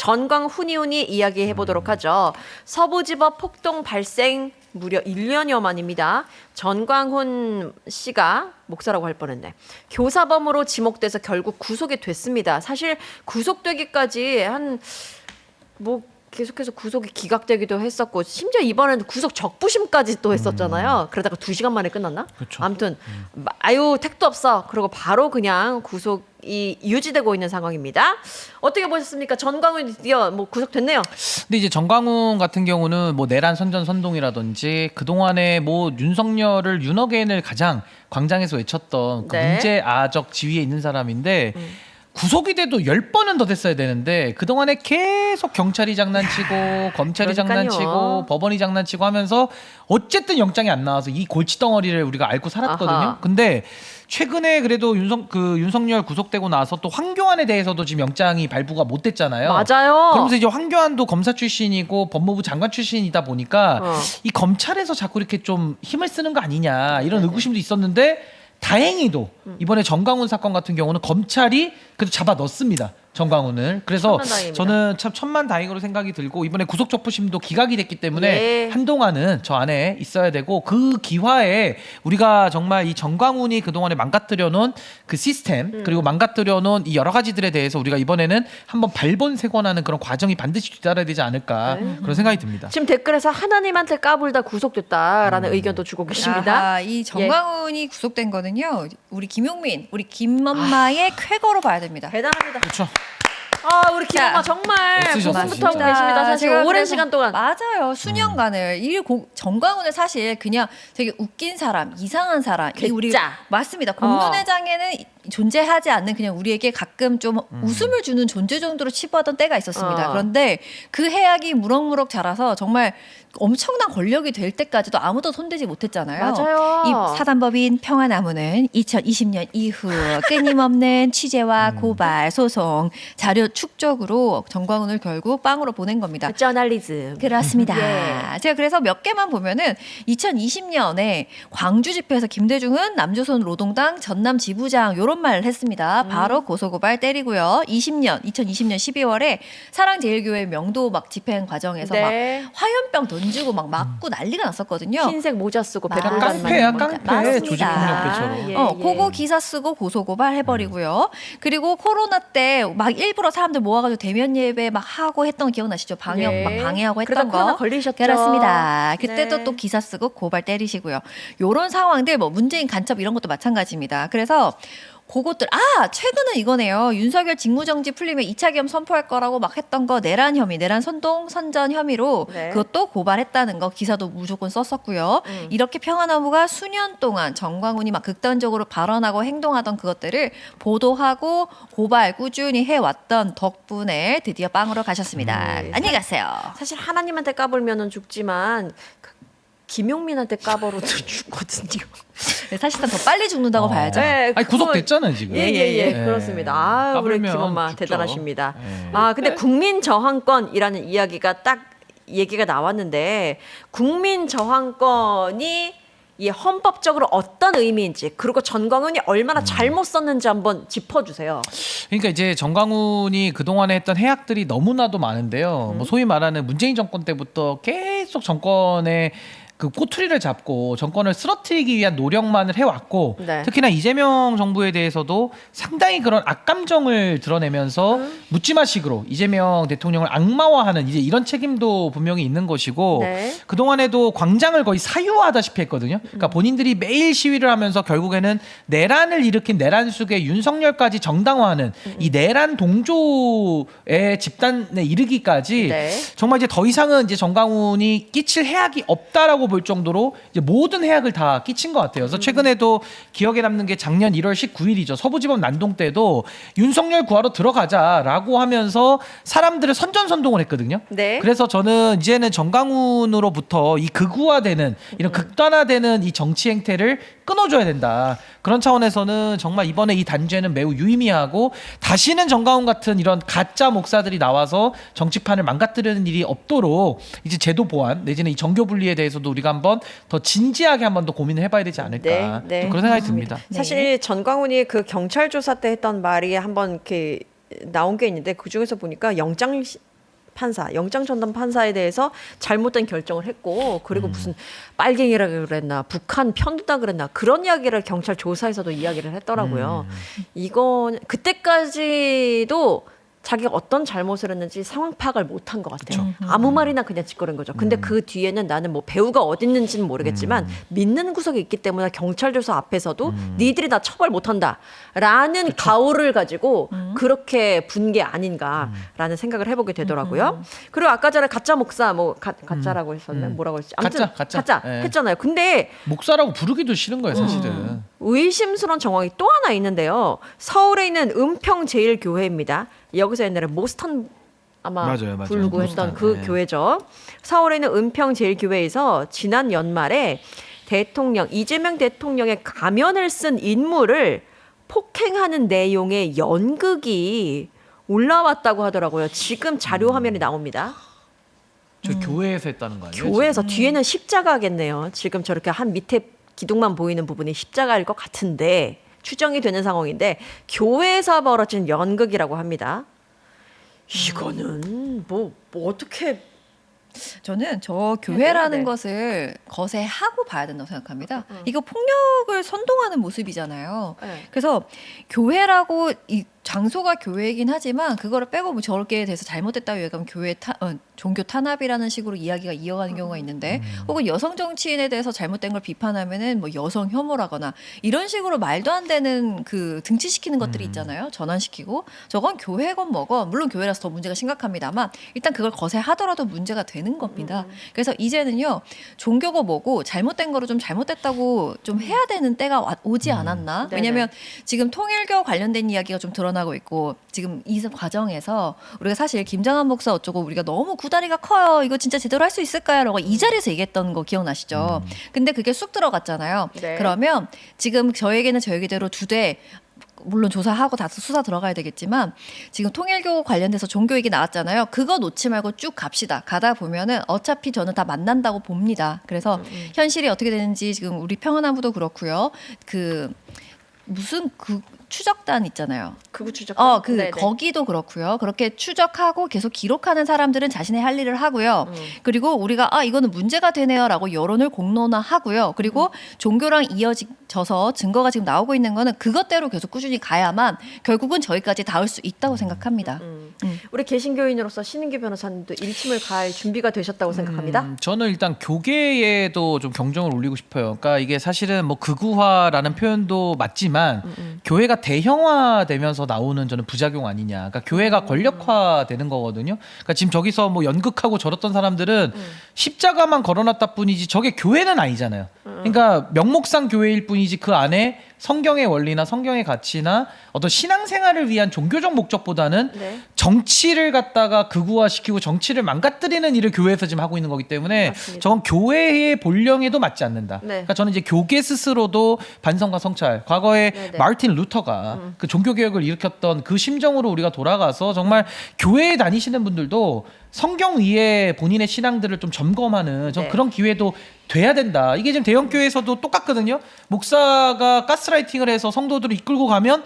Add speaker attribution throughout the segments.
Speaker 1: 전광훈이 이야기해 보도록 하죠. 서부지법 폭동 발생 무려 1년여 만입니다. 전광훈 씨가 목사라고 할 뻔했네. 교사범으로 지목돼서 결국 구속이 됐습니다. 사실 구속되기까지 계속해서 구속이 기각되기도 했었고 심지어 이번에는 구속 적부심까지 또 했었잖아요. 그러다가 2시간 만에 끝났나?
Speaker 2: 그쵸.
Speaker 1: 아무튼 아유 택도 없어. 그리고 바로 그냥 구속이 유지되고 있는 상황입니다. 어떻게 보셨습니까? 전광훈이 드디어 구속됐네요.
Speaker 2: 근데 이제 정광훈 같은 경우는 내란 선전 선동이라든지 그동안에 윤석열을 윤어게인을 가장 광장에서 외쳤던 그
Speaker 1: 네.
Speaker 2: 문제아적 지위에 있는 사람인데 구속이 돼도 10번은 더 됐어야 되는데 그동안에 계속 경찰이 장난치고 검찰이
Speaker 1: 그러니까요.
Speaker 2: 장난치고 법원이 장난치고 하면서 어쨌든 영장이 안 나와서 이 골치덩어리를 우리가 앓고 살았거든요.
Speaker 1: 아하.
Speaker 2: 근데 최근에 그래도 윤석열 구속되고 나서 또 황교안에 대해서도 지금 영장이 발부가 못 됐잖아요.
Speaker 1: 맞아요.
Speaker 2: 그러면서 이제 황교안도 검사 출신이고 법무부 장관 출신이다 보니까 이 검찰에서 자꾸 이렇게 좀 힘을 쓰는 거 아니냐 이런 의구심도 있었는데 다행히도 이번에 정광훈 사건 같은 경우는 검찰이 그래도 잡아 넣습니다. 정광훈을. 그래서
Speaker 1: 천만다행입니다.
Speaker 2: 저는 참 천만다행으로 생각이 들고 이번에 구속적부심도 기각이 됐기 때문에
Speaker 1: 예.
Speaker 2: 한동안은 저 안에 있어야 되고 그 기화에 우리가 정말 이 정광훈이 그동안에 망가뜨려 놓은 그 시스템 그리고 망가뜨려 놓은 이 여러 가지들에 대해서 우리가 이번에는 한번 발본색원하는 그런 과정이 반드시 뒤따라야 되지 않을까 그런 생각이 듭니다.
Speaker 1: 지금 댓글에서 하나님한테 까불다 구속됐다라는 의견도 주고 계십니다.
Speaker 3: 아하, 이 정광훈이 구속된 거는요. 우리 김용민, 우리 김엄마의 쾌거로 봐야 됩니다.
Speaker 1: 대단합니다.
Speaker 2: 그렇죠.
Speaker 1: 우리 김엄마 정말
Speaker 2: 애쓰셨어요,
Speaker 1: 고생부터 하고
Speaker 2: 진짜.
Speaker 1: 계십니다. 사실
Speaker 3: 제가
Speaker 1: 오랜
Speaker 3: 그래서
Speaker 1: 시간 동안.
Speaker 3: 맞아요. 수년간을 정광훈은 사실 그냥 되게 웃긴 사람, 이상한 사람. 이 우리
Speaker 1: 괴짜.
Speaker 3: 맞습니다. 공론회장에는 존재하지 않는 그냥 우리에게 가끔 좀 웃음을 주는 존재 정도로 치부하던 때가 있었습니다. 그런데 그 해악이 무럭무럭 자라서 정말 엄청난 권력이 될 때까지도 아무도 손대지 못했잖아요.
Speaker 1: 맞아요.
Speaker 3: 이 사단법인 평화나무는 2020년 이후 끊임없는 취재와 고발, 소송, 자료 축적으로 정광훈을 결국 빵으로 보낸 겁니다.
Speaker 1: 저널리즘.
Speaker 3: 그렇습니다.
Speaker 1: 예.
Speaker 3: 제가 그래서 몇 개만 보면은 2020년에 광주 집회에서 김대중은 남조선 노동당 전남 지부장 이런 말을 했습니다. 바로 고소고발 때리고요. 2020년 12월에 사랑제일교회 명도 집행 과정에서
Speaker 1: 네.
Speaker 3: 막 화염병 던지고 막 맞고 난리가 났었거든요.
Speaker 1: 흰색 모자 쓰고
Speaker 3: 맞아요.
Speaker 1: 배를
Speaker 2: 깡패야 깡패
Speaker 3: 맞습니다.
Speaker 2: 조직폭력배처럼.
Speaker 1: 예,
Speaker 3: 그거 기사 쓰고 고소고발 해버리고요. 그리고 코로나 때 막 일부러 사람들 모아가지고 대면 예배 막 하고 했던 거 기억나시죠? 방역
Speaker 1: 예.
Speaker 3: 막 방해하고
Speaker 1: 그러다
Speaker 3: 했던
Speaker 1: 코로나
Speaker 3: 거.
Speaker 1: 걸리셨죠.
Speaker 3: 그렇습니다. 그때도
Speaker 1: 네.
Speaker 3: 또 기사 쓰고 고발 때리시고요. 요런 상황들 문재인 간첩 이런 것도 마찬가지입니다. 그래서 그것들 최근은 이거네요. 윤석열 직무정지 풀리면 2차 계엄 선포할 거라고 막 했던 거 내란 혐의, 내란 선동 선전 혐의로
Speaker 1: 네.
Speaker 3: 그것도 고발했다는 거 기사도 무조건 썼었고요. 이렇게 평화나무가 수년 동안 정광훈이 막 극단적으로 발언하고 행동하던 그것들을 보도하고 고발 꾸준히 해왔던 덕분에 드디어 빵으로 가셨습니다. 안녕히 가세요.
Speaker 1: 사실 하나님한테 까불면은 죽지만 김용민한테 까불어도 죽거든요.
Speaker 3: 네, 사실상 더 빨리 죽는다고 봐야죠.
Speaker 1: 네,
Speaker 2: 아니 구속됐잖아요 지금.
Speaker 1: 예예예
Speaker 2: 예.
Speaker 1: 그렇습니다. 우리
Speaker 2: 까불면
Speaker 1: 김엄마
Speaker 2: 죽죠.
Speaker 1: 대단하십니다.
Speaker 2: 예.
Speaker 1: 근데 국민 저항권이라는 이야기가 딱 얘기가 나왔는데 국민 저항권이 이 헌법적으로 어떤 의미인지 그리고 전광훈이 얼마나 잘못 썼는지 한번 짚어주세요.
Speaker 2: 그러니까 이제 정광훈이 그동안에 했던 해악들이 너무나도 많은데요. 소위 말하는 문재인 정권 때부터 계속 정권의 그 꼬투리를 잡고 정권을 쓰러뜨리기 위한 노력만을 해왔고
Speaker 1: 네.
Speaker 2: 특히나 이재명 정부에 대해서도 상당히 그런 악감정을 드러내면서 묻지마식으로 이재명 대통령을 악마화하는 이제 이런 책임도 분명히 있는 것이고
Speaker 1: 네.
Speaker 2: 그동안에도 광장을 거의 사유화하다시피 했거든요. 그러니까 본인들이 매일 시위를 하면서 결국에는 내란을 일으킨 내란 속에 윤석열까지 정당화하는 이 내란 동조의 집단에 이르기까지
Speaker 1: 네.
Speaker 2: 정말 이제 더 이상은 이제 정광훈이 끼칠 해악이 없다라고 볼 정도로 이제 모든 해악을 다 끼친 것 같아요. 그래서 최근에도 기억에 남는 게 작년 1월 19일이죠. 서부지법 난동 때도 윤석열 구하러 들어가자라고 하면서 사람들을 선전선동을 했거든요.
Speaker 1: 네.
Speaker 2: 그래서 저는 이제는 정광훈으로부터 이 극우화되는 이런 극단화되는 이 정치 행태를 끊어줘야 된다. 그런 차원에서는 정말 이번에 이 단죄는 매우 유의미하고 다시는 정광훈 같은 이런 가짜 목사들이 나와서 정치판을 망가뜨리는 일이 없도록 이제 제도 보완 내지는 이 정교 분리에 대해서도 우리가 한번 더 진지하게 한번 더 고민을 해봐야 되지 않을까
Speaker 1: 네, 네.
Speaker 2: 좀 그런 생각이 듭니다.
Speaker 1: 사실 전광훈이 그 경찰 조사 때 했던 말이 한번 이렇게 나온 게 있는데 그 중에서 보니까 영장 판사, 영장 전담 판사에 대해서 잘못된 결정을 했고 그리고 무슨 빨갱이라 그랬나 북한 편드다 그랬나 그런 이야기를 경찰 조사에서도 이야기를 했더라고요. 이건 그때까지도 자기가 어떤 잘못을 했는지 상황 파악을 못한 것 같아요. 아무 말이나 그냥 짓거린 거죠. 근데 그 뒤에는 나는 뭐 배우가 어디 있는지는 모르겠지만 믿는 구석이 있기 때문에 경찰 조사 앞에서도 니들이 나 처벌 못한다라는 가오를 가지고 그렇게 분 게 아닌가라는 생각을 해보게 되더라고요. 그리고 아까 전에 가짜 목사 뭐 가짜라고 했었나 뭐라고 했지? 아무튼
Speaker 2: 가짜. 예.
Speaker 1: 했잖아요. 근데
Speaker 2: 목사라고 부르기도 싫은 거예요, 사실은.
Speaker 1: 의심스러운 정황이 또 하나 있는데요. 서울에 있는 은평제일교회입니다. 여기서 옛날에 모스턴 아마
Speaker 2: 맞아요.
Speaker 1: 부르고 했던
Speaker 2: 모스턴.
Speaker 1: 그
Speaker 2: 네.
Speaker 1: 교회죠. 서울에 있는 은평제일교회에서 지난 연말에 이재명 대통령의 가면을 쓴 인물을 폭행하는 내용의 연극이 올라왔다고 하더라고요. 지금 자료 화면이 나옵니다.
Speaker 2: 저 교회에서 했다는 거 아니에요?
Speaker 1: 교회에서 뒤에는 십자가겠네요. 지금 저렇게 한 밑에 기둥만 보이는 부분이 십자가일 것 같은데 추정이 되는 상황인데 교회에서 벌어진 연극이라고 합니다. 이거는 뭐 어떻게
Speaker 3: 저는 저 교회라는
Speaker 1: 네.
Speaker 3: 것을 거세하고 봐야 된다고 생각합니다. 이거 폭력을 선동하는 모습이잖아요.
Speaker 1: 네.
Speaker 3: 그래서 교회라고 이 장소가 교회이긴 하지만 그거를 빼고 뭐 저렇게 돼서 잘못됐다고 얘기하면 종교 탄압이라는 식으로 이야기가 이어가는 경우가 있는데 혹은 여성 정치인에 대해서 잘못된 걸 비판하면은 뭐 여성 혐오라거나 이런 식으로 말도 안 되는 그 등치시키는 것들이 있잖아요. 전환시키고 저건 교회건 뭐건 물론 교회라서 더 문제가 심각합니다만 일단 그걸 거세하더라도 문제가 되는 겁니다. 그래서 이제는요 종교고 뭐고 잘못된 거를 좀 잘못됐다고 좀 해야 되는 때가 오지 않았나?
Speaker 1: 네네.
Speaker 3: 왜냐하면 지금 통일교 관련된 이야기가 좀 드러나고 있고 지금 이 과정에서 우리가 사실 김장한 목사 어쩌고 우리가 너무 구다리가 커요. 이거 진짜 제대로 할 수 있을까요? 라고 이 자리에서 얘기했던 거 기억나시죠? 근데 그게 쑥 들어갔잖아요.
Speaker 1: 네.
Speaker 3: 그러면 지금 저에게는 저 얘기대로 두 대 물론 조사하고 다 수사 들어가야 되겠지만 지금 통일교 관련돼서 종교 얘기 나왔잖아요. 그거 놓지 말고 쭉 갑시다. 가다 보면은 어차피 저는 다 만난다고 봅니다. 그래서 현실이 어떻게 되는지 지금 우리 평안한부도 그렇고요. 그 무슨 그 추적단 있잖아요.
Speaker 1: 극우 추적?
Speaker 3: 거기도 그렇고요. 그렇게 추적하고 계속 기록하는 사람들은 자신의 할 일을 하고요. 그리고 우리가 이거는 문제가 되네요라고 여론을 공론화하고요. 그리고 종교랑 이어져서 증거가 지금 나오고 있는 거는 그것대로 계속 꾸준히 가야만 결국은 저희까지 닿을 수 있다고 생각합니다.
Speaker 1: 우리 개신교인으로서 신인규 변호사님도 일침을 가할 준비가 되셨다고 생각합니다.
Speaker 2: 저는 일단 교계에도 좀 경종을 울리고 싶어요. 그러니까 이게 사실은 뭐 극우화라는 표현도 맞지만 교회가 대형화되면서 나오는 저는 부작용 아니냐. 그러니까 교회가 권력화되는 거거든요. 그러니까 지금 저기서 뭐 연극하고 저랬던 사람들은 십자가만 걸어놨다 뿐이지 저게 교회는 아니잖아요. 그러니까 명목상 교회일 뿐이지 그 안에 성경의 원리나 성경의 가치나 어떤 신앙생활을 위한 종교적 목적보다는
Speaker 1: 네.
Speaker 2: 정치를 갖다가 극우화시키고 정치를 망가뜨리는 일을 교회에서 지금 하고 있는 거기 때문에
Speaker 1: 맞습니다.
Speaker 2: 저건 교회의 본령에도 맞지 않는다.
Speaker 1: 네.
Speaker 2: 그러니까 저는 이제 교계 스스로도 반성과 성찰. 과거에
Speaker 1: 네네.
Speaker 2: 마르틴 루터가 그 종교 개혁을 일으켰던 그 심정으로 우리가 돌아가서 정말 교회에 다니시는 분들도 성경 위에 본인의 신앙들을 좀 점검하는 좀
Speaker 1: 네.
Speaker 2: 그런 기회도 돼야 된다. 이게 지금 대형 교회에서도 똑같거든요. 목사가 가스라이팅을 해서 성도들을 이끌고 가면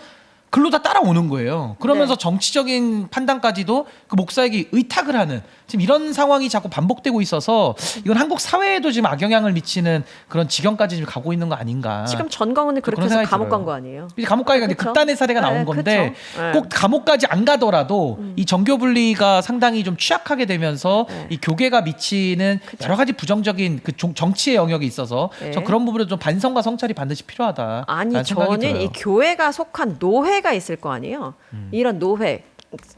Speaker 2: 글로 다 따라오는 거예요. 그러면서
Speaker 1: 네.
Speaker 2: 정치적인 판단까지도 그 목사에게 의탁을 하는 지금 이런 상황이 자꾸 반복되고 있어서 이건 한국 사회에도 지금 악영향을 미치는 그런 지경까지 지금 가고 있는 거 아닌가.
Speaker 1: 지금 전광훈이 그렇게
Speaker 2: 그런
Speaker 1: 해서
Speaker 2: 생각이
Speaker 1: 감옥
Speaker 2: 들어요.
Speaker 1: 간 거 아니에요?
Speaker 2: 이제 감옥까지 가는데
Speaker 1: 그쵸?
Speaker 2: 극단의 사례가
Speaker 1: 네,
Speaker 2: 나온 건데
Speaker 1: 그쵸. 네.
Speaker 2: 꼭 감옥까지 안 가더라도 이 정교 분리가 상당히 좀 취약하게 되면서
Speaker 1: 네.
Speaker 2: 이 교계가 미치는 여러 가지 부정적인 그 정치의 영역이 있어서
Speaker 1: 네.
Speaker 2: 저 그런 부분에 좀 반성과 성찰이 반드시 필요하다.
Speaker 1: 아니 저는 이 교회가 속한 노회가 있을 거 아니에요. 이런 노회,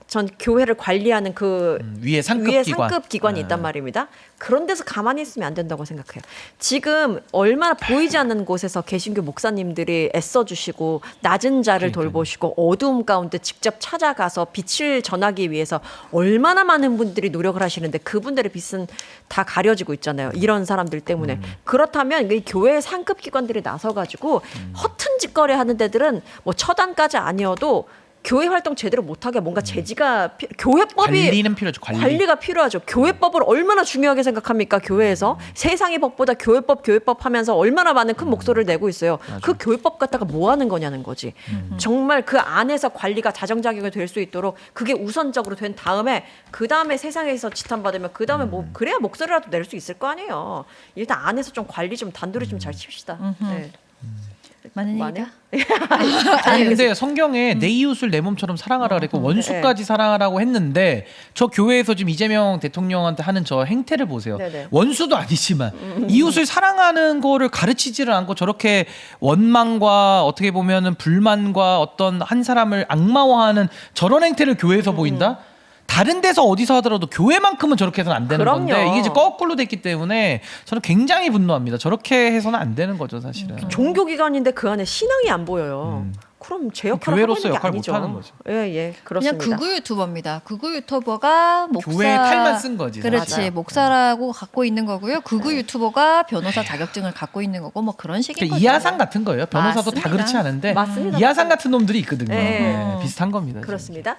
Speaker 1: 전 교회를 관리하는 그
Speaker 2: 위에 상급
Speaker 1: 위에
Speaker 2: 기관.
Speaker 1: 상급 기관이 있단 말입니다. 그런 데서 가만히 있으면 안 된다고 생각해요. 지금 얼마나 보이지 않는 곳에서 개신교 목사님들이 애써주시고 낮은 자를 돌보시고 어두움 가운데 직접 찾아가서 빛을 전하기 위해서 얼마나 많은 분들이 노력을 하시는데 그분들의 빛은 다 가려지고 있잖아요. 이런 사람들 때문에. 그렇다면 이 교회 상급 기관들이 나서가지고 허튼 짓거리 하는 데들은 뭐 처단까지 아니어도 교회 활동 제대로 못하게 뭔가 제지가 교회법이
Speaker 2: 관리는 필요하죠.
Speaker 1: 관리가 필요하죠. 교회법을 얼마나 중요하게 생각합니까? 교회에서 세상의 법보다 교회법 하면서 얼마나 많은 큰 목소리를 내고 있어요. 그 교회법 갖다가 뭐 하는 거냐는 거지. 정말 그 안에서 관리가 자정작용이 될 수 있도록 그게 우선적으로 된 다음에 그 다음에 세상에서 지탄받으면 그 다음에 뭐 그래야 목소리라도 낼 수 있을 거 아니에요. 일단 안에서 좀 관리 좀 단도리 좀 잘 칩시다. 네.
Speaker 3: 많은
Speaker 1: 많아요?
Speaker 3: 얘기다.
Speaker 2: 아니 근데 성경에 내 이웃을 내 몸처럼 사랑하라 그랬고 원수까지 사랑하라고 했는데 저 교회에서 지금 이재명 대통령한테 하는 저 행태를 보세요.
Speaker 1: 네네.
Speaker 2: 원수도 아니지만 이웃을 사랑하는 거를 가르치지를 않고 저렇게 원망과 어떻게 보면은 불만과 어떤 한 사람을 악마화하는 저런 행태를 교회에서 보인다? 다른 데서 어디서 하더라도 교회만큼은 저렇게 해서는 안 되는
Speaker 1: 그럼요.
Speaker 2: 건데 이게 이제 거꾸로 됐기 때문에 저는 굉장히 분노합니다. 저렇게 해서는 안 되는 거죠, 사실은.
Speaker 1: 종교기관인데 그 안에 신앙이 안 보여요. 그럼 제 역할을 하고
Speaker 2: 교회로서
Speaker 1: 있는 게
Speaker 2: 역할
Speaker 1: 아니죠.
Speaker 2: 못하는 거죠.
Speaker 1: 예,
Speaker 3: 그냥
Speaker 1: 그렇습니다.
Speaker 3: 극우 유튜버입니다. 극우 유튜버가 목사
Speaker 2: 교회의 칼만 쓴 거지,
Speaker 3: 그렇지
Speaker 1: 사실.
Speaker 3: 목사라고 갖고 있는 거고요. 극우 유튜버가 변호사 자격증을 갖고 있는 거고 뭐 그런 식인
Speaker 2: 그러니까
Speaker 3: 거죠.
Speaker 2: 이하상 같은 거예요. 변호사도 다
Speaker 3: 맞습니다.
Speaker 2: 그렇지 않은데
Speaker 1: 맞습니다.
Speaker 2: 이하상 같은 놈들이 있거든요.
Speaker 1: 네.
Speaker 2: 네, 비슷한 겁니다. 지금.
Speaker 1: 그렇습니다.